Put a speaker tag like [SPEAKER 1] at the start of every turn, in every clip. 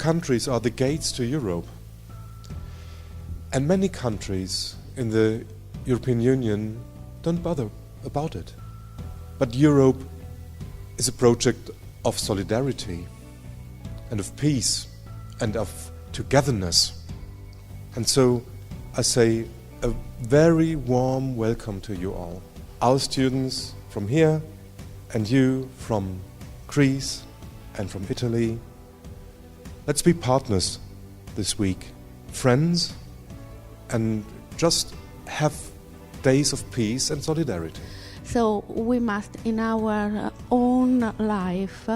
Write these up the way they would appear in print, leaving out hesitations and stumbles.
[SPEAKER 1] countries are the gates to Europe. And many countries in the European Union don't bother about it. But Europe is a project of solidarity and of peace and of togetherness. And so I say a very warm welcome to you all. Our students from here and you from Greece and from Italy. Let's be partners this week, friends, and just have days of peace and solidarity.
[SPEAKER 2] So we must, in our own life,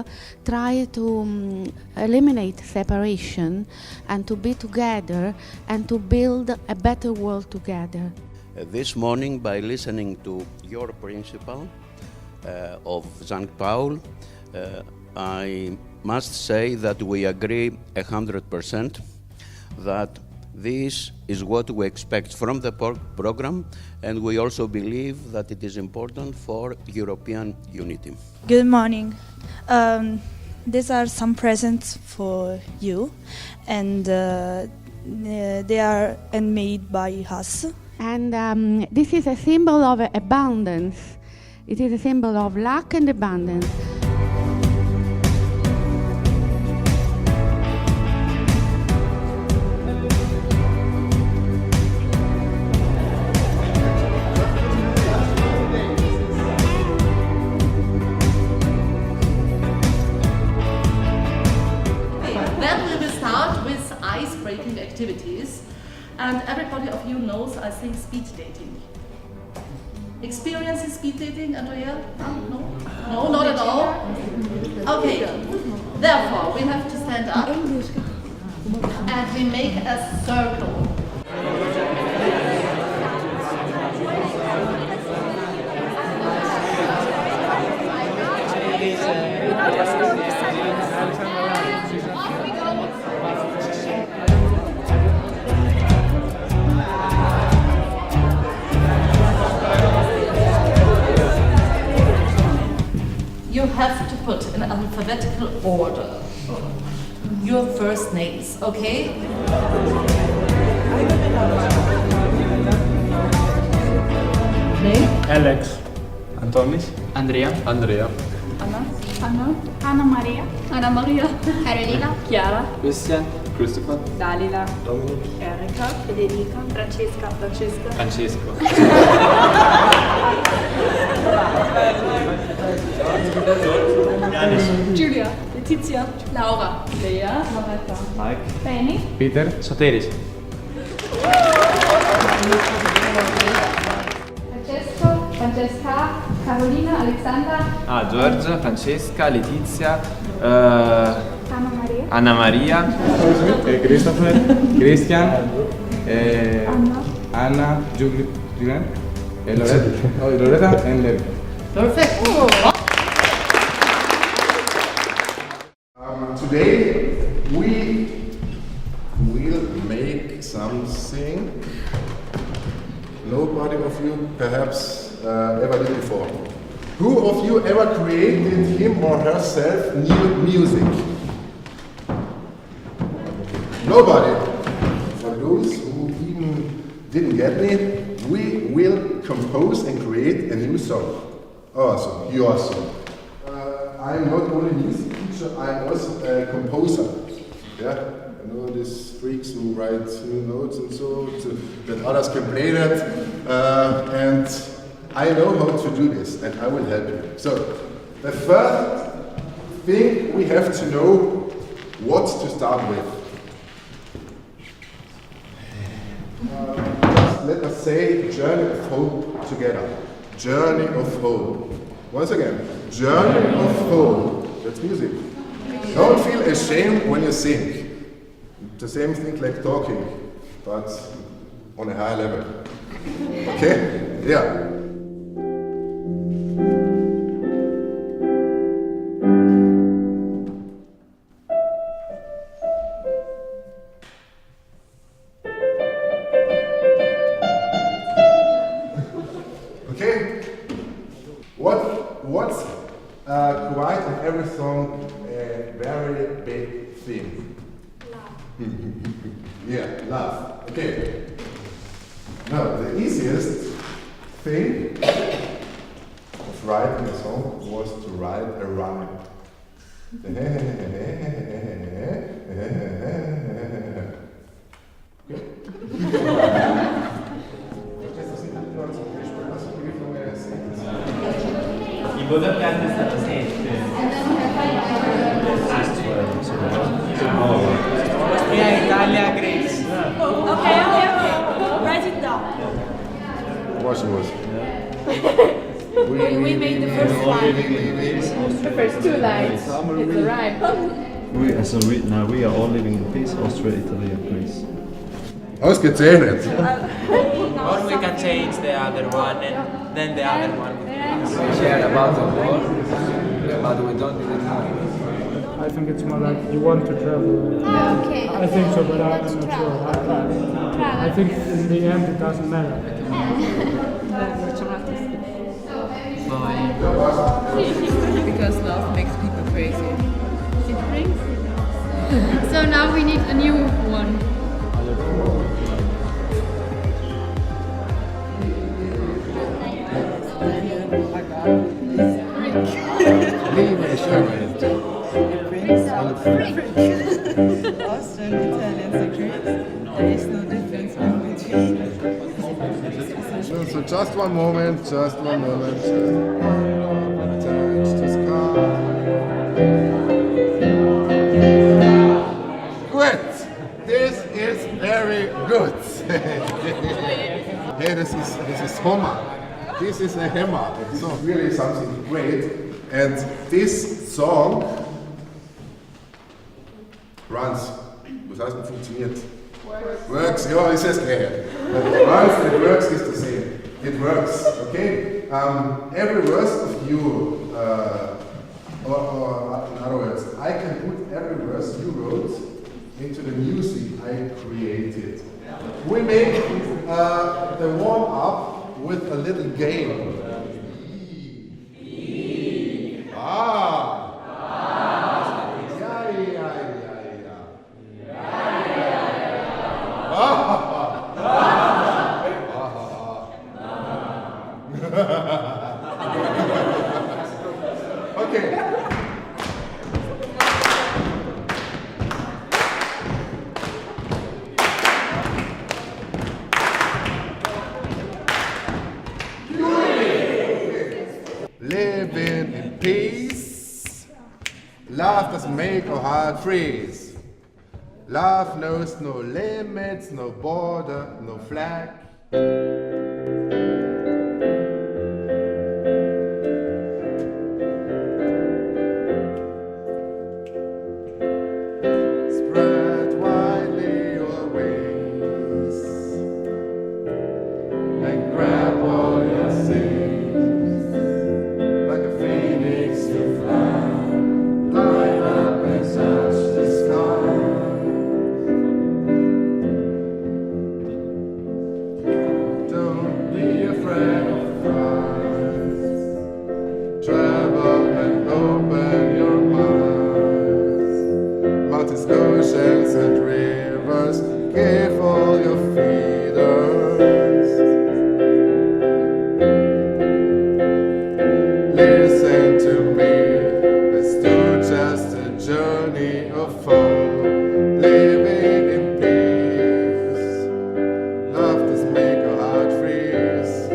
[SPEAKER 2] try to eliminate separation and to be together and to build a better world together.
[SPEAKER 3] This morning, by listening to your principal of St. Paul, I must say that we agree 100% that this is what we expect from the program, and we also believe that it is important for European unity.
[SPEAKER 4] Good morning. These are some presents for you, and they are handmade by us.
[SPEAKER 2] And this is a symbol of abundance. It is a symbol of luck and abundance.
[SPEAKER 5] Then we will start with ice-breaking activities, and everybody of you knows, I think, speed dating. Experiencing speed dating, Andrea? No? No, not at all? Okay, therefore we have to stand up and we make a circle. You have to put in alphabetical order your first names, okay? Name?
[SPEAKER 6] Alex. Antonis.
[SPEAKER 7] Andrea.
[SPEAKER 6] Andrea.
[SPEAKER 7] Anna. Anna. Anna Maria. Anna Maria. Carolina. Chiara.
[SPEAKER 6] Christian. Christopher.
[SPEAKER 7] Dalila.
[SPEAKER 6] Dominic.
[SPEAKER 7] Erika. Federica. Francesca. Francesca.
[SPEAKER 6] Francesco.
[SPEAKER 7] Giulia. Letizia. Laura. Lea. Loretta.
[SPEAKER 6] Mike.
[SPEAKER 7] Penny.
[SPEAKER 6] Peter. Soteris.
[SPEAKER 7] Francesco. Francesca. Carolina. Alexandra.
[SPEAKER 6] Giorgia, Francesca, Letizia,
[SPEAKER 7] Anna Maria.
[SPEAKER 6] Anna Maria, Christopher, Christian, Anna, Julian, Loretta, and Levi.
[SPEAKER 5] Perfect.
[SPEAKER 8] Today we will make something nobody of you perhaps ever did before. Who of you ever created him or herself new music? Nobody. For those who even didn't get me, we will compose and create a new song. Our song, your song. I'm not only a music teacher, I'm also a composer. Yeah, you know these freaks who write new notes and so that others can play that. And I know how to do this, and I will help you. So, the first thing we have to know what to start with. Let us say Journey of Hope together. Journey of Hope. Once again, Journey of Hope. That's music. Don't feel ashamed when you sing. The same thing like talking, but on a higher level. Okay? Yeah. Okay? What's quite in every song a very big theme? easiest thing of writing a song was to write a rhyme.
[SPEAKER 6] In cosa pianta è stata sente? Austria, Italia, Greece.
[SPEAKER 4] Okay. Write it down.
[SPEAKER 8] Was.
[SPEAKER 7] We made the first line. The first two lines. It's a rhyme.
[SPEAKER 9] We are all living in peace, Austria, Italy and Greece.
[SPEAKER 8] Ausgezeichnet.
[SPEAKER 6] Or we can change the other one and then the other one. We share about the war, but we don't do it now.
[SPEAKER 10] I think it's more like you want to travel.
[SPEAKER 7] Okay.
[SPEAKER 10] I think so, but I'm not sure. I think in the end it doesn't matter.
[SPEAKER 11] Because love makes people crazy. It brings it. So now we need a new one.
[SPEAKER 12] Austrian, Italians and Greeks. There is no difference between.
[SPEAKER 8] So just one moment. Touch the sky. Good. This is very good. Hey, this is hammer. This is a hammer. So really something great. And this song runs. Was heißt denn funktioniert? Works. Ja, ist es gleich. Runs and works is the same. It works. Okay. Every verse of you, or in other words, I can put every verse you wrote into the music I created. We make the warm up with a little game. Okay. Living in peace. Love doesn't make our heart freeze. Love knows no limits, no border, no flag. Spread widely your wings and grab all your things. Like a phoenix you fly, line up and touch the sky. Don't be afraid of flies. Travel and open your minds. Mountains, oceans and rivers, give all your feeders. Listen to me, let's do just a journey of fun. Living in peace. Love does make our heart freeze.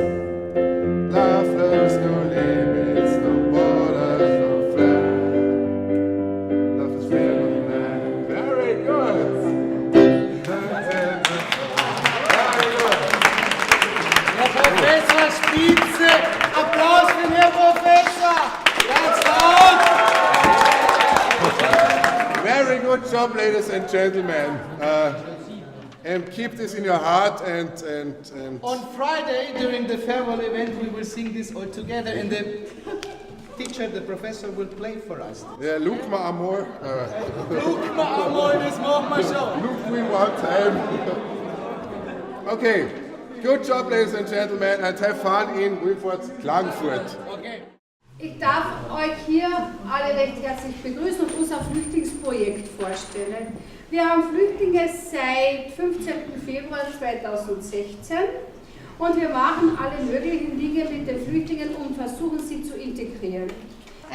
[SPEAKER 8] Love knows no limits, no borders, no flag. Love is real and man. Very good. Very good.
[SPEAKER 13] Herr Professor Spitze, Applaus für den Herr Professor. Ganz laut.
[SPEAKER 8] Very good job, ladies and gentlemen. And keep this in your heart and
[SPEAKER 13] On Friday, during the farewell event, we will sing this all together, and the teacher, the professor, will play for us.
[SPEAKER 8] yeah, look my amor.
[SPEAKER 13] Look mal, amor, das machen wir schon.
[SPEAKER 8] Look me one time. Okay, good job, ladies and gentlemen, and have fun in Wilfurt, Klagenfurt.
[SPEAKER 5] Ich darf euch hier alle recht herzlich begrüßen und unser Flüchtlingsprojekt vorstellen. Wir haben Flüchtlinge seit 15. Februar 2016
[SPEAKER 14] Und wir machen alle möglichen Dinge mit den Flüchtlingen und versuchen sie zu integrieren.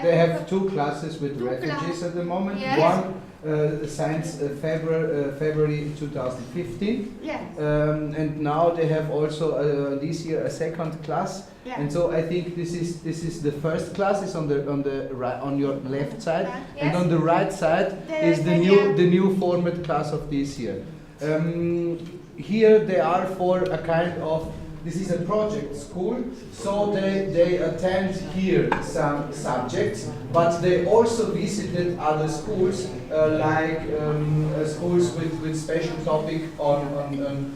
[SPEAKER 13] They have two classes with refugees at the moment.
[SPEAKER 14] Yes.
[SPEAKER 13] One since February 2015.
[SPEAKER 14] Yes.
[SPEAKER 13] And now they have also this year a second class.
[SPEAKER 14] Yeah.
[SPEAKER 13] And so I think this is the first class is on your left side,
[SPEAKER 14] Yes.
[SPEAKER 13] and on the right side is the new format class of this year. Here they are for a kind of, this is a project school, so they attend here some subjects, but they also visited other schools, like schools with special topic on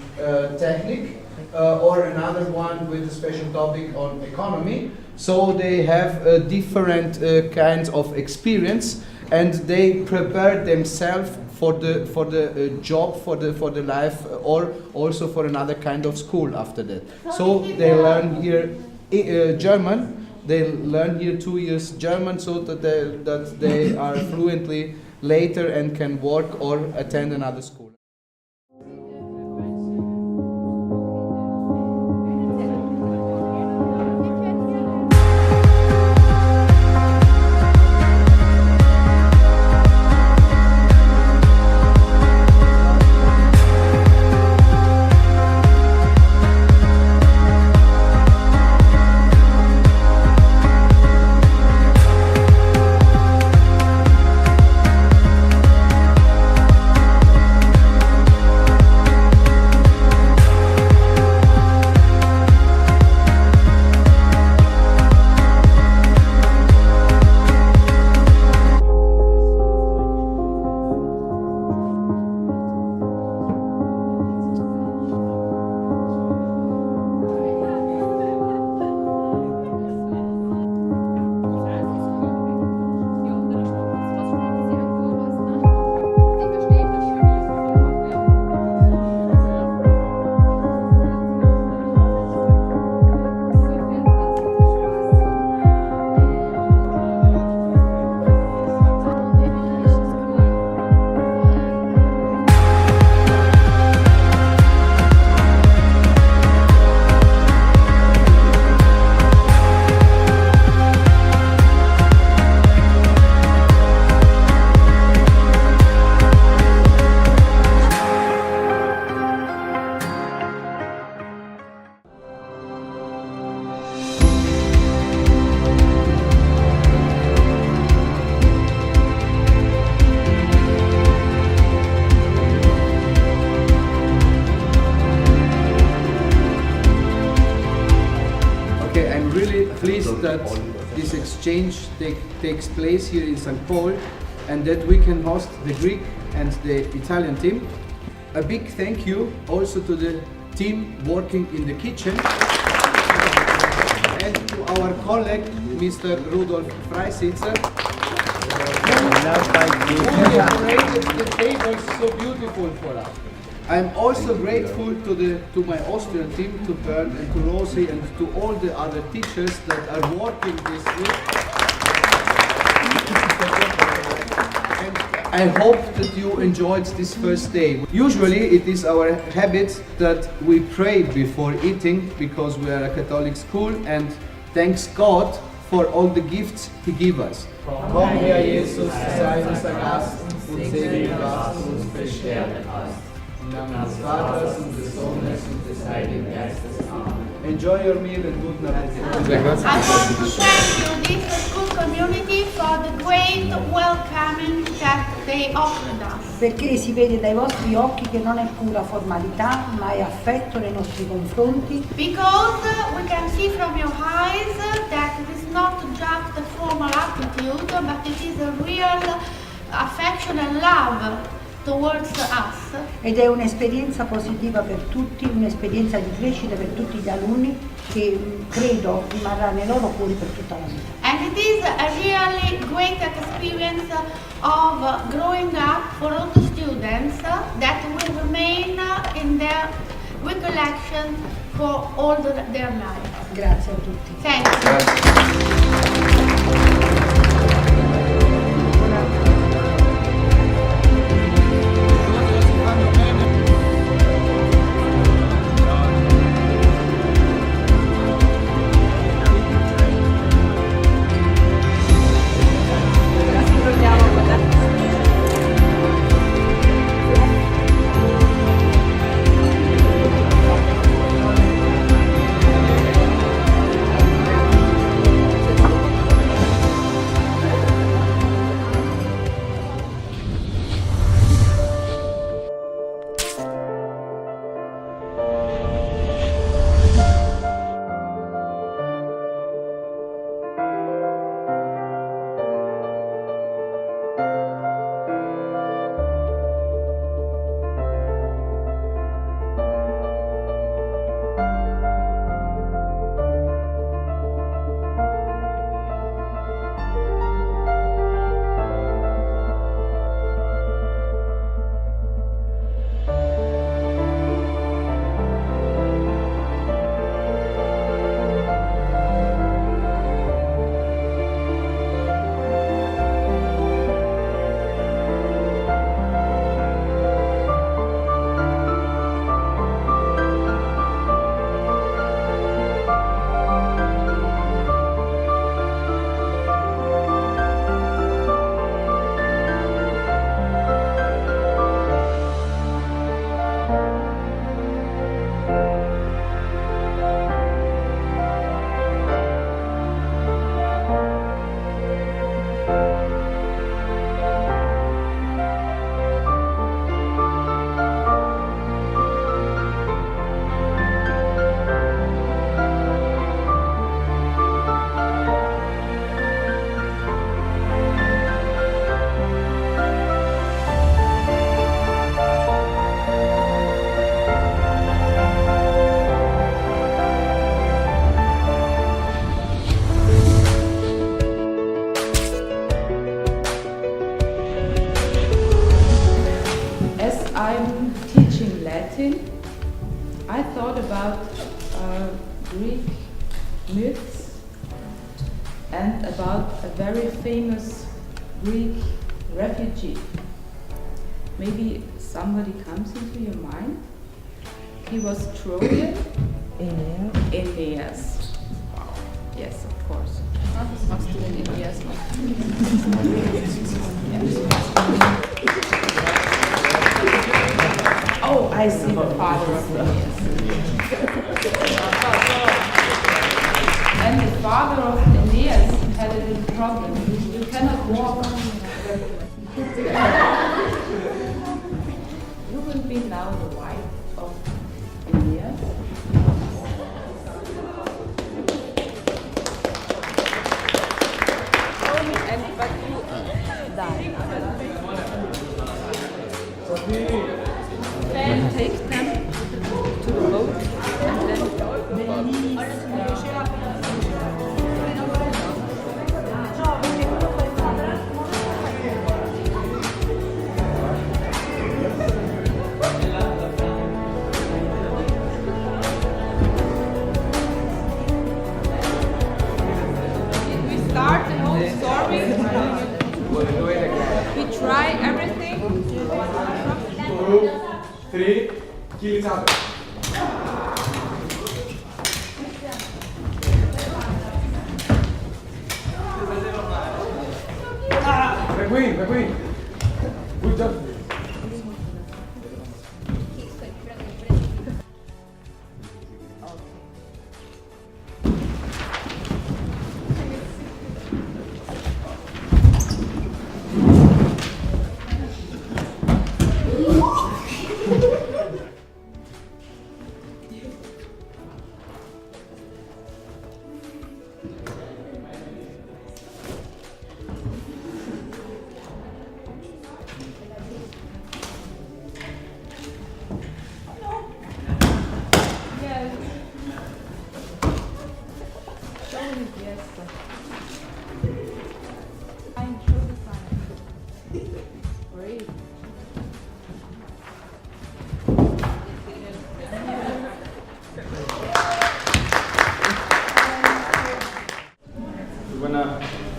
[SPEAKER 13] technique, or another one with a special topic on economy. So they have different kinds of experience, and they prepare themselves for the job, for the life, or also for another kind of school after that. So they learn here German. They learn here 2 years German, so that they are fluently later and can work or attend another school. Pleased that this exchange takes place here in St. Paul, and that we can host the Greek and the Italian team. A big thank you also to the team working in the kitchen, and to our colleague, Mr. Rudolf Freisitzer, who decorated the tables so beautiful for us. I'm also grateful to my Austrian team, to Bernd and to Rosie and to all the other teachers that are working this week. And I hope that you enjoyed this first day. Usually it is our habit that we pray before eating, because we are a Catholic school, and thanks God for all the gifts He gives us. Komm, Herr Jesus, sei unser Gast und segne uns beschert hast. Im Namen des Vaters und des Sohnes und des Heiligen Geistes. Amen. Enjoy your meal and good night.
[SPEAKER 2] I want to thank you, this school community, for the great welcoming that they offered us.
[SPEAKER 15] Perché si vede dai vostri occhi che non è pura formalità, ma è affetto nei nostri confronti.
[SPEAKER 2] Because we can see from your eyes that it is not just a formal attitude, but it is a real affection and love towards us.
[SPEAKER 15] Ed è un'esperienza positiva per tutti, un'esperienza di crescita per tutti gli alunni che credo rimarrà nei loro cuori per tutta la vita.
[SPEAKER 2] And it is a really great experience of growing up for all the students that will remain in their recollection for all their life.
[SPEAKER 15] Grazie a tutti.
[SPEAKER 2] Thank you.
[SPEAKER 12] about Greek myths and about a very famous Greek refugee. Maybe somebody comes into your mind. He was Trojan. Aeneas. Wow. Yes, of course. Was machst du in Aeneas noch? Oh, I see the father of Aeneas. And the father of Aeneas had a little problem. You cannot walk. You will be now the wife of Aeneas. And but you die. Then take them to the boat and then start the whole story. We try everything.
[SPEAKER 6] 2, 3, kill each other. The queen. Good job.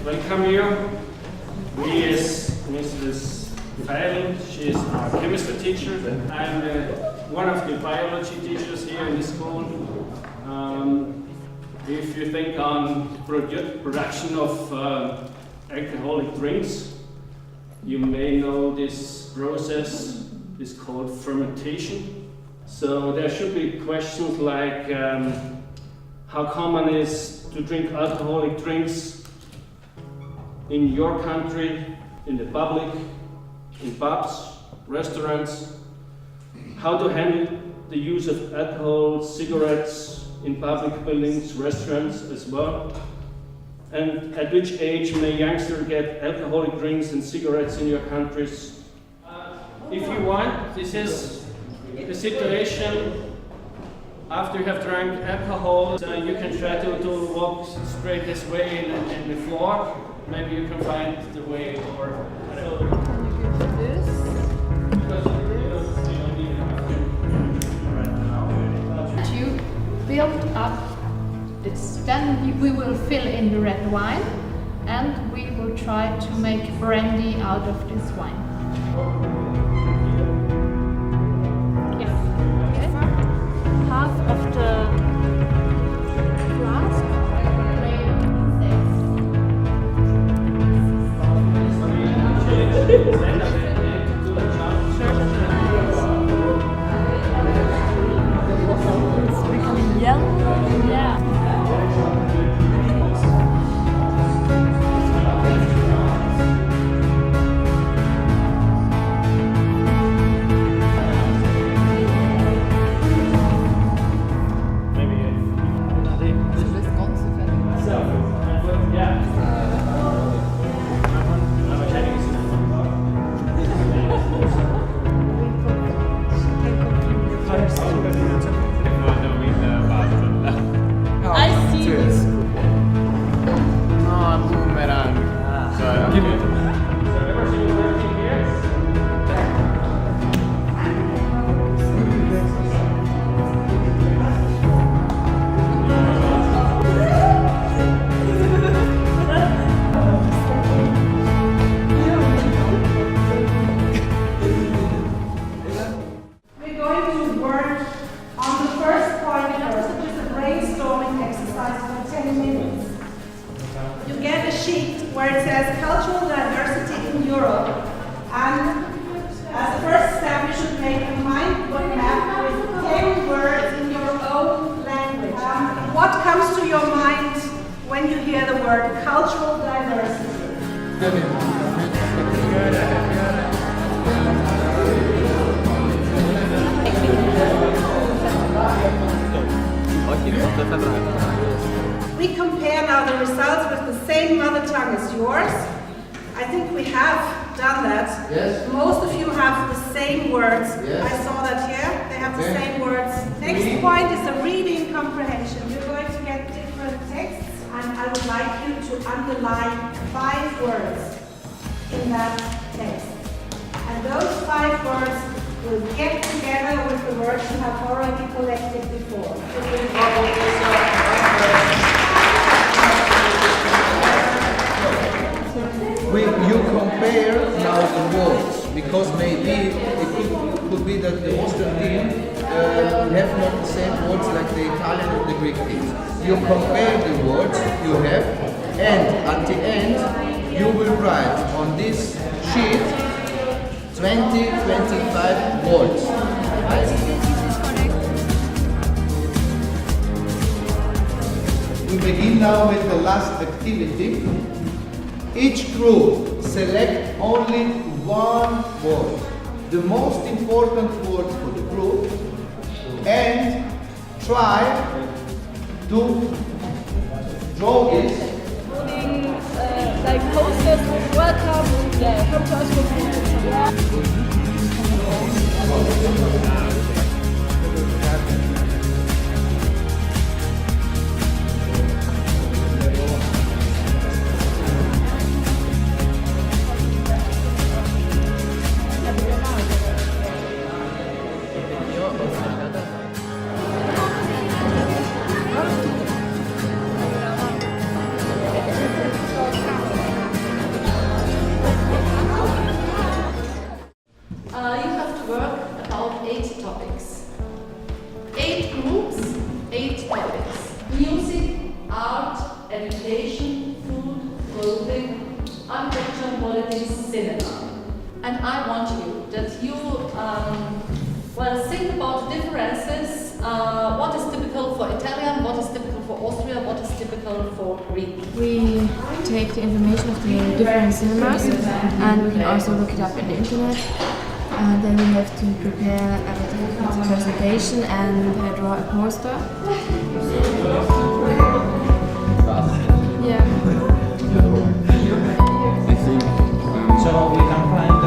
[SPEAKER 10] Welcome you. We is Mrs. Feil, she is our chemistry teacher. I'm one of the biology teachers here in the school. If you think on production of alcoholic drinks, you may know this process is called fermentation. So there should be questions like how common is to drink alcoholic drinks in your country, in the public, in pubs, restaurants, how to handle the use of alcohol, cigarettes in public buildings, restaurants as well, and at which age may youngsters get alcoholic drinks and cigarettes in your countries. If you want, this is the situation after you have drunk alcohol. So you can try to walk straight this way in the floor. Maybe you can find the way or whatever.
[SPEAKER 12] Can you give this?
[SPEAKER 5] You build up this, then we will fill in the red wine and we will try to make brandy out of this wine. Yes. Okay. Half of the flask.
[SPEAKER 4] It's becoming yellow. Yeah. I see this.
[SPEAKER 6] No, a boomerang. Give it.
[SPEAKER 16] where it says cultural diversity in Europe. And as a first step, you should make a mind map with 10 words in your own language. What comes to your mind when you hear the word cultural diversity? We compare now the results with the same mother tongue as yours. I think we have done that.
[SPEAKER 13] Yes.
[SPEAKER 16] Most of you have the same words.
[SPEAKER 13] Yes.
[SPEAKER 16] I saw that here. They have the
[SPEAKER 13] Okay.
[SPEAKER 16] same words. Next point is the reading comprehension. You're going to get different texts, and I would like you to underline 5 words in that text. And those 5 words will get together with the words you have already collected before.
[SPEAKER 13] You compare now the words, because maybe it could be that the Austrian team have not the same words like the Italian or the Greek teams. You compare the words you have, and at the end you will write on this sheet 25 words. We begin now with the last activity. Each group select only one word, the most important word for the group, and try to draw this.
[SPEAKER 4] Putting like posters with welcome, yeah, come to us for food. Yeah.
[SPEAKER 5] You have to work about 8 topics. 8 groups, 8 topics. Music, art, education, food, clothing, architecture, politics, cinema. And I want you that you think about the differences. What is typical for Italian, what is typical for Austria, what is typical for Greek.
[SPEAKER 11] We take the information of the different cinemas and we can also look it up on the internet. And then we have to prepare a presentation and draw a poster. Yeah.
[SPEAKER 6] So we can find a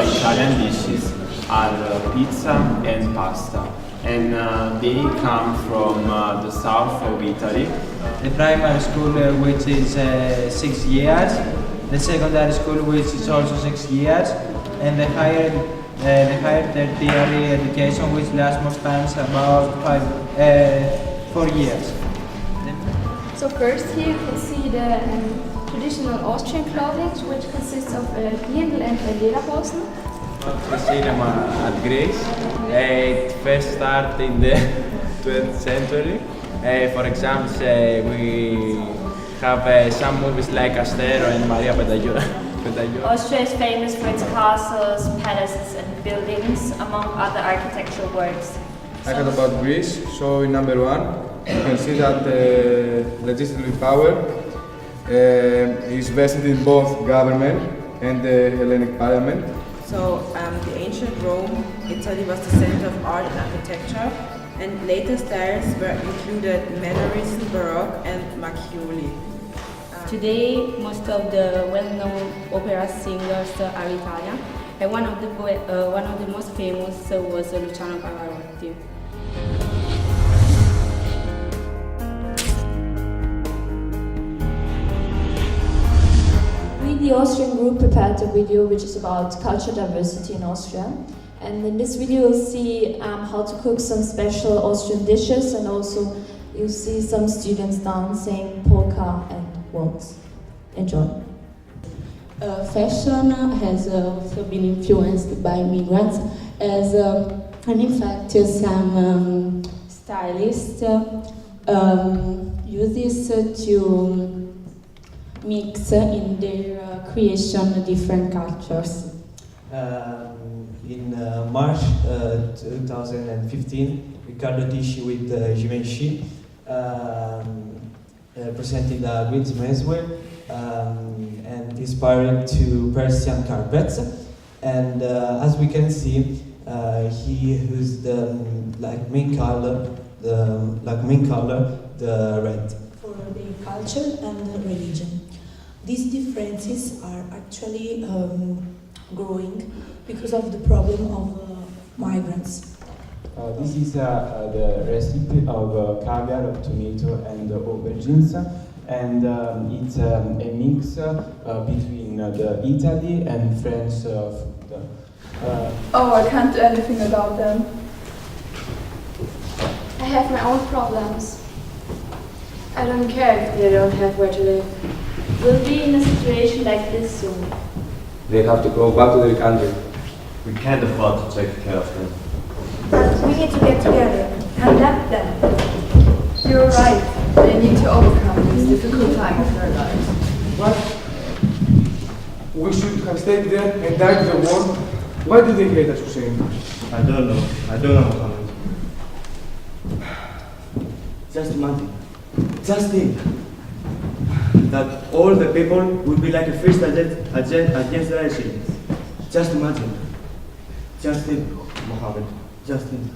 [SPEAKER 17] Italian dishes are pizza and pasta, and they come from the south of Italy.
[SPEAKER 6] The primary school, which is 6 years, the secondary school, which is also 6 years, and the higher tertiary education, which lasts most times about 4 years.
[SPEAKER 7] So first here you can see the traditional Austrian clothing, which consists of dirndl and lederhosen.
[SPEAKER 17] The cinema at Greece, it first started in the 12th century. For example, we have some movies like Astero and Maria Pedagio.
[SPEAKER 18] Austria is famous for its castles, palaces and buildings, among other architectural works.
[SPEAKER 19] I heard about Greece, so in number 1, you can see that legislative power is vested in both government and the Hellenic Parliament.
[SPEAKER 20] So the ancient Rome, Italy was the center of art and architecture, and later styles were included Mannerism, Baroque and Macchioli.
[SPEAKER 11] Today, most of the well-known opera singers are Italian, and one of the most famous was Luciano Pavarotti.
[SPEAKER 21] the Austrian group prepared a video which is about cultural diversity in Austria. And in this video you'll see how to cook some special Austrian dishes, and also you'll see some students dancing polka and waltz. Enjoy.
[SPEAKER 22] Fashion has also been influenced by migrants, as and in fact some stylists use this to mix in their creation different cultures.
[SPEAKER 23] In March 2015, Riccardo Tisci with Givenchy presented a great menswear and inspired to Persian carpets. And as we can see, he used the main color, the red.
[SPEAKER 24] For the culture and religion. These differences are actually growing because of the problem of migrants.
[SPEAKER 25] This is the recipe of caviar, of tomato and aubergines, and it's a mix between the Italy and French food.
[SPEAKER 26] Oh, I can't do anything about them.
[SPEAKER 7] I have my own problems.
[SPEAKER 26] I don't care if they don't have where to live.
[SPEAKER 18] We'll be in a situation like this soon.
[SPEAKER 27] They have to go back to their country.
[SPEAKER 9] We can't afford to take care of them.
[SPEAKER 14] But we need to get together and help them.
[SPEAKER 26] You're right. They need to overcome these difficult times in their lives.
[SPEAKER 19] What? We should have stayed there and died in the war. Why do they hate us, Hussein?
[SPEAKER 9] I don't know. I don't know, Mohammed.
[SPEAKER 28] Just imagine. Just think. That all the people will be like a fist against the regime. Just imagine. Just think, Mohammed. Just think.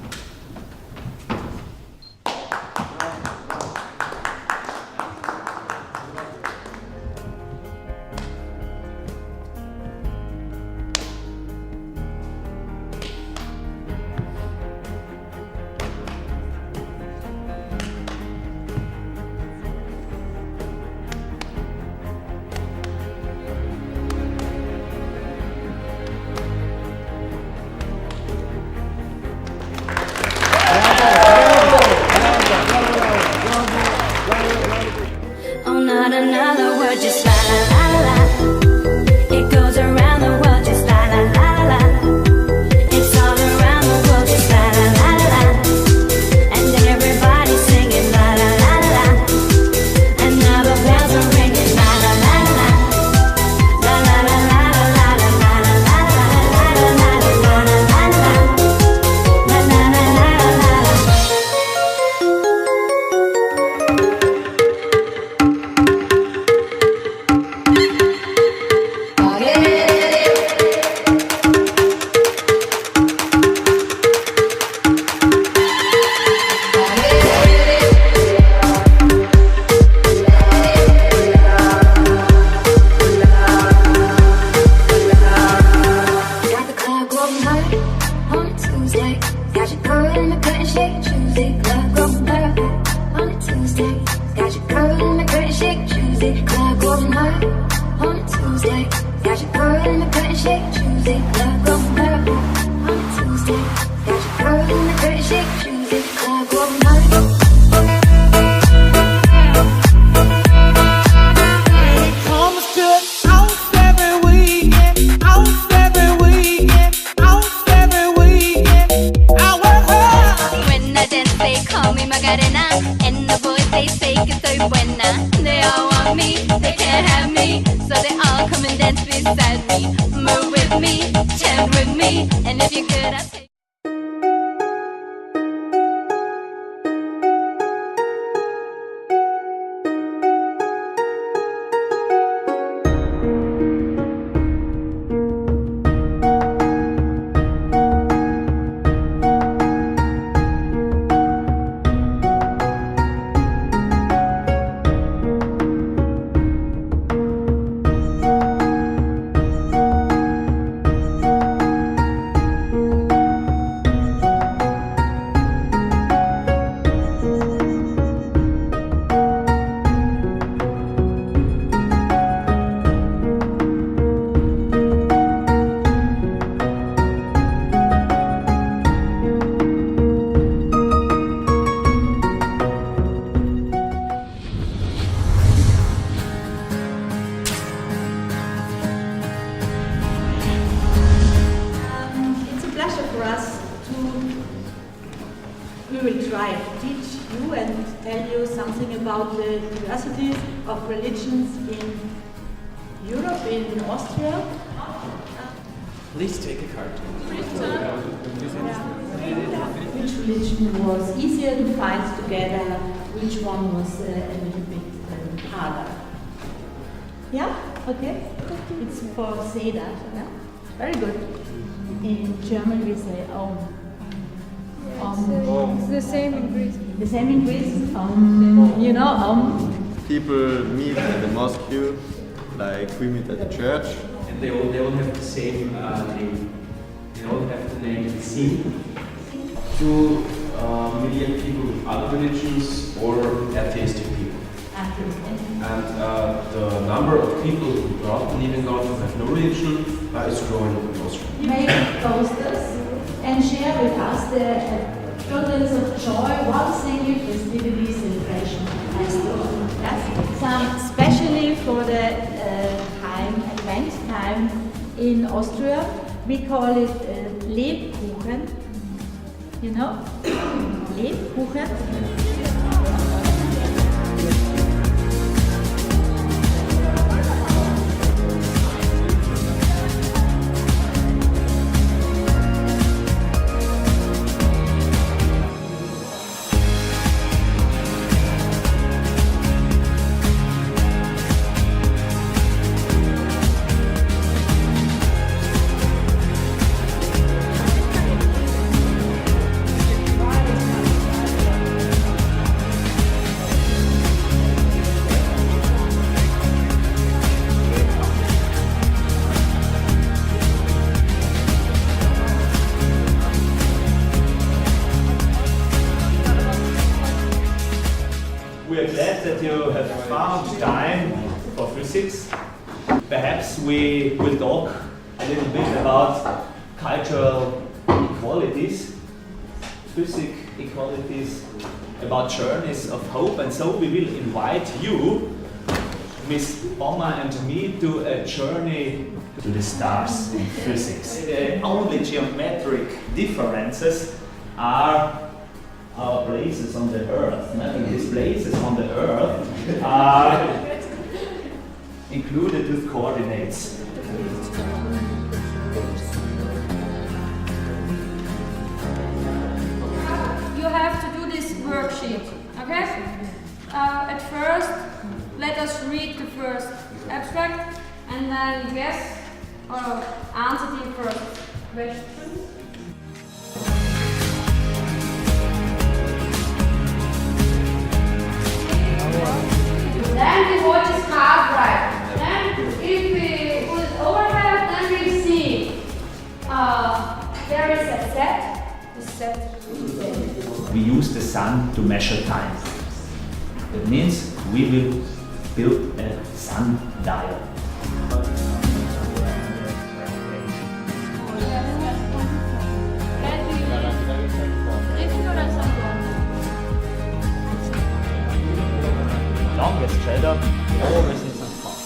[SPEAKER 29] Oh, not another word, just la la la la la. It goes around the world, just la la la la la. It's all around the world, just la la la la la. And everybody's singing la la la la la. And now the bells are ringing la la la la la. La la la la la la la la la la la la la la la la la la. La la la la la la. Got the club going hard on a Tuesday. Got your girl in the curtain shake Tuesday. Club going hard on a Tuesday. Got your girl in the curtain shake Tuesday. Club going hard on a Tuesday. Got your girl in the curtain shake Tuesday. Club going hard on a Tuesday. Got your girl in the curtain shake Tuesday. Club going hard. When I dance, they call me Macarena, and the boys they say que soy buena. They all want me, they can't have me, so they all come and dance beside me. Move with me, chant with me, and if you're good, I'll take.
[SPEAKER 1] something about the diversities of religions in Europe, in Austria.
[SPEAKER 2] Please take a card.
[SPEAKER 1] Which religion was easier to find together? Which one was a little bit harder? Yeah? Okay. It's for say that. Yeah? Very good. In German we say
[SPEAKER 4] It's the same in Greece.
[SPEAKER 1] The same in Greece. You know,
[SPEAKER 3] people meet at the mosque, like we meet at the church.
[SPEAKER 2] And they all have the same name. They all have the name C. 2 million people with other religions or atheistic people. And the number of people who do not believe in God, who have no religion, is growing in Austria.
[SPEAKER 1] make posters and share with us the children's of joy while singing festivity celebration. Yes. Some especially for the Advent time in Austria, we call it Lebkuchen. You know? Lebkuchen.
[SPEAKER 8] We are glad that you have found time for physics. Perhaps we will talk a little bit about cultural equalities, physics equalities, about journeys of hope, and so we will invite you, Miss Oma and me, to a journey to the stars in physics. The only geometric differences are our places on the Earth. And these places on the Earth are included with coordinates.
[SPEAKER 10] You have to do this worksheet, okay? At first, let us read the first abstract and then guess or answer the first question. Then we watch his card right. Then if we put it overhead, then we see there is a set. The set.
[SPEAKER 8] We use the sun to measure time. That means we will build a sundial. Longest shadow always in some spot.